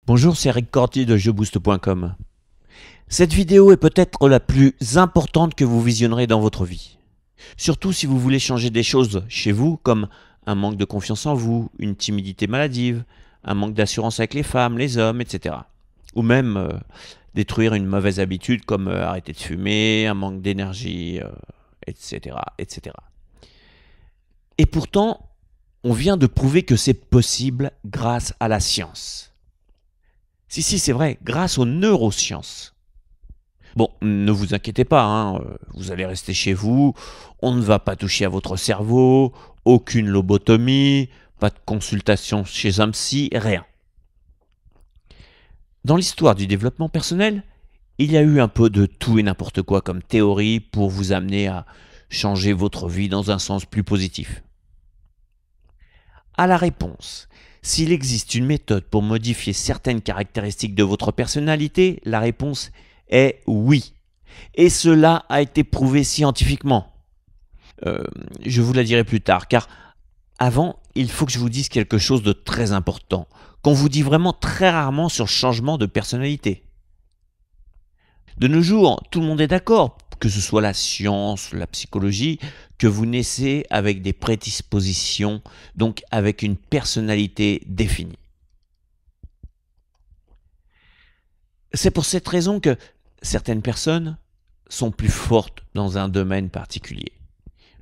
Bonjour, c'est Eric Corti de jeboost.com. Cette vidéo est peut-être la plus importante que vous visionnerez dans votre vie. Surtout si vous voulez changer des choses chez vous, comme un manque de confiance en vous, une timidité maladive, un manque d'assurance avec les femmes, les hommes, etc. Ou même détruire une mauvaise habitude comme arrêter de fumer, un manque d'énergie, etc., etc. Et pourtant, on vient de prouver que c'est possible grâce à la science. Si, c'est vrai, grâce aux neurosciences. Bon, ne vous inquiétez pas, hein, vous allez rester chez vous, on ne va pas toucher à votre cerveau, aucune lobotomie, pas de consultation chez un psy, rien. Dans l'histoire du développement personnel, il y a eu un peu de tout et n'importe quoi comme théorie pour vous amener à changer votre vie dans un sens plus positif. À la réponse, s'il existe une méthode pour modifier certaines caractéristiques de votre personnalité, la réponse est oui. Et cela a été prouvé scientifiquement. Je vous la dirai plus tard, car avant, il faut que je vous dise quelque chose de très important, qu'on vous dit vraiment très rarement sur le changement de personnalité. De nos jours, tout le monde est d'accord, que ce soit la science, la psychologie, que vous naissez avec des prédispositions, donc avec une personnalité définie. C'est pour cette raison que certaines personnes sont plus fortes dans un domaine particulier.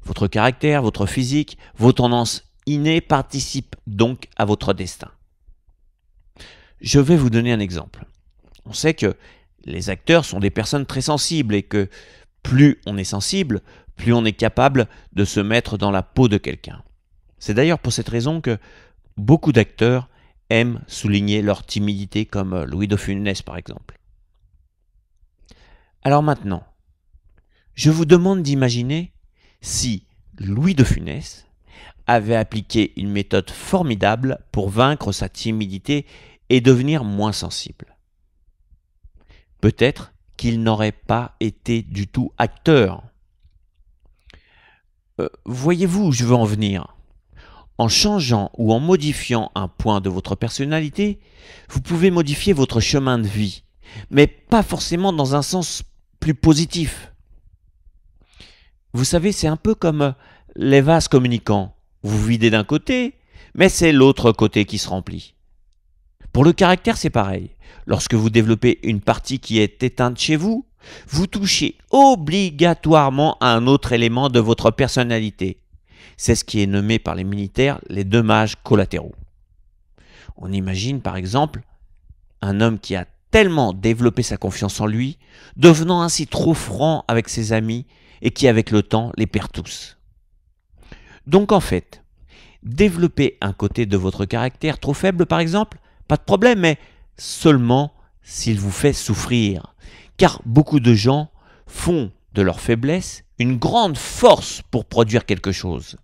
Votre caractère, votre physique, vos tendances innées participent donc à votre destin. Je vais vous donner un exemple. On sait que les acteurs sont des personnes très sensibles et que plus on est sensible, plus on est capable de se mettre dans la peau de quelqu'un. C'est d'ailleurs pour cette raison que beaucoup d'acteurs aiment souligner leur timidité, comme Louis de Funès par exemple. Alors maintenant, je vous demande d'imaginer si Louis de Funès avait appliqué une méthode formidable pour vaincre sa timidité et devenir moins sensible. Peut-être qu'il n'aurait pas été du tout acteur. Voyez-vous où je veux en venir? En changeant ou en modifiant un point de votre personnalité, vous pouvez modifier votre chemin de vie, mais pas forcément dans un sens plus positif. Vous savez, c'est un peu comme les vases communicants. Vous videz d'un côté, mais c'est l'autre côté qui se remplit. Pour le caractère, c'est pareil. Lorsque vous développez une partie qui est éteinte chez vous, vous touchez obligatoirement à un autre élément de votre personnalité. C'est ce qui est nommé par les militaires les dommages collatéraux. On imagine par exemple un homme qui a tellement développé sa confiance en lui, devenant ainsi trop franc avec ses amis et qui avec le temps les perd tous. Donc en fait, développer un côté de votre caractère trop faible par exemple, pas de problème, mais seulement s'il vous fait souffrir. Car beaucoup de gens font de leur faiblesse une grande force pour produire quelque chose.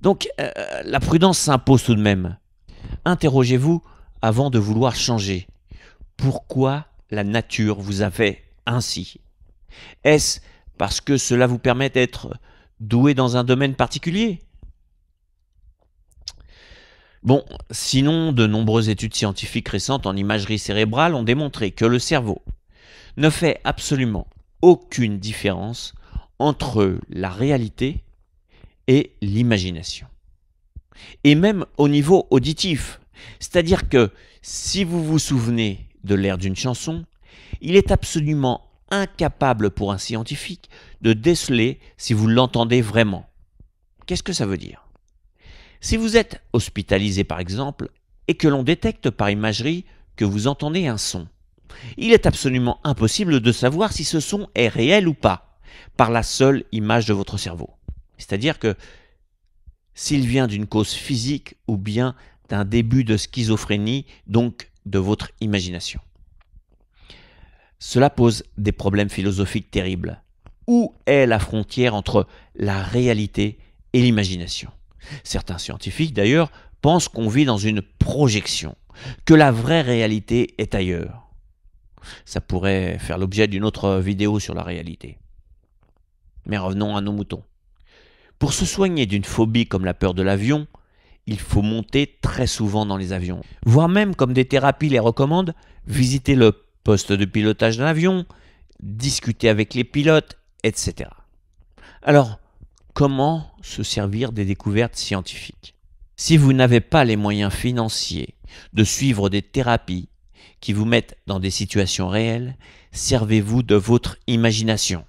Donc la prudence s'impose tout de même. Interrogez-vous avant de vouloir changer. Pourquoi la nature vous a fait ainsi? Est-ce parce que cela vous permet d'être doué dans un domaine particulier? Bon, sinon, de nombreuses études scientifiques récentes en imagerie cérébrale ont démontré que le cerveau ne fait absolument aucune différence entre la réalité et l'imagination. Et même au niveau auditif. C'est-à-dire que si vous vous souvenez de l'air d'une chanson, il est absolument incapable pour un scientifique de déceler si vous l'entendez vraiment. Qu'est-ce que ça veut dire? Si vous êtes hospitalisé par exemple, et que l'on détecte par imagerie que vous entendez un son, il est absolument impossible de savoir si ce son est réel ou pas, par la seule image de votre cerveau. C'est-à-dire que s'il vient d'une cause physique ou bien d'un début de schizophrénie, donc de votre imagination. Cela pose des problèmes philosophiques terribles. Où est la frontière entre la réalité et l'imagination? Certains scientifiques, d'ailleurs, pensent qu'on vit dans une projection, que la vraie réalité est ailleurs. Ça pourrait faire l'objet d'une autre vidéo sur la réalité. Mais revenons à nos moutons. Pour se soigner d'une phobie comme la peur de l'avion, il faut monter très souvent dans les avions. Voire même, comme des thérapies les recommandent, visiter le poste de pilotage d'un avion, discuter avec les pilotes, etc. Alors, comment se servir des découvertes scientifiques? Si vous n'avez pas les moyens financiers de suivre des thérapies qui vous mettent dans des situations réelles, servez-vous de votre imagination.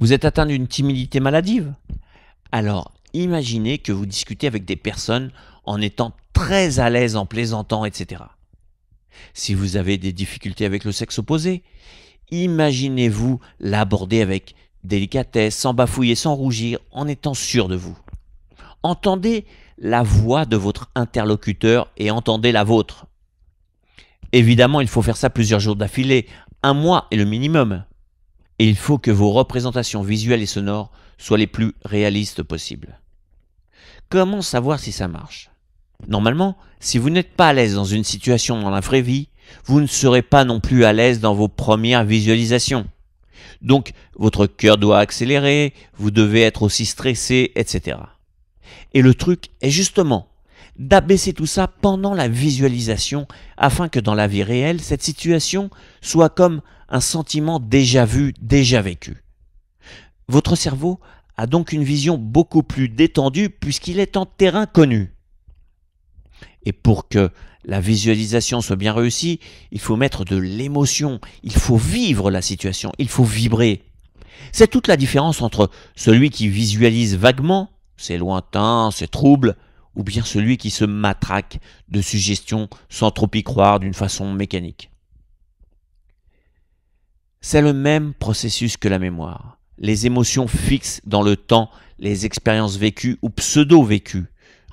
Vous êtes atteint d'une timidité maladive? Alors, imaginez que vous discutez avec des personnes en étant très à l'aise, en plaisantant, etc. Si vous avez des difficultés avec le sexe opposé, imaginez-vous l'aborder avec délicatesse, sans bafouiller, sans rougir, en étant sûr de vous. Entendez la voix de votre interlocuteur et entendez la vôtre. Évidemment, il faut faire ça plusieurs jours d'affilée, 1 mois est le minimum. Et il faut que vos représentations visuelles et sonores soient les plus réalistes possibles. Comment savoir si ça marche? Normalement, si vous n'êtes pas à l'aise dans une situation dans la vraie vie, vous ne serez pas non plus à l'aise dans vos premières visualisations. Donc, votre cœur doit accélérer, vous devez être aussi stressé, etc. Et le truc est justement d'abaisser tout ça pendant la visualisation afin que dans la vie réelle, cette situation soit comme un sentiment déjà vu, déjà vécu. Votre cerveau a donc une vision beaucoup plus détendue puisqu'il est en terrain connu. Et pour que la visualisation soit bien réussie, il faut mettre de l'émotion, il faut vivre la situation, il faut vibrer. C'est toute la différence entre celui qui visualise vaguement, c'est lointain, c'est trouble, ou bien celui qui se matraque de suggestions sans trop y croire d'une façon mécanique. C'est le même processus que la mémoire. Les émotions fixent dans le temps les expériences vécues ou pseudo-vécues.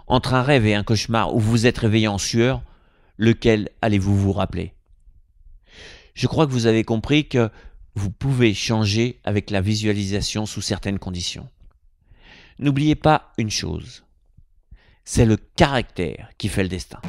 Entre un rêve et un cauchemar où vous êtes réveillé en sueur, lequel allez-vous vous rappeler? Je crois que vous avez compris que vous pouvez changer avec la visualisation sous certaines conditions. N'oubliez pas une chose, c'est le caractère qui fait le destin.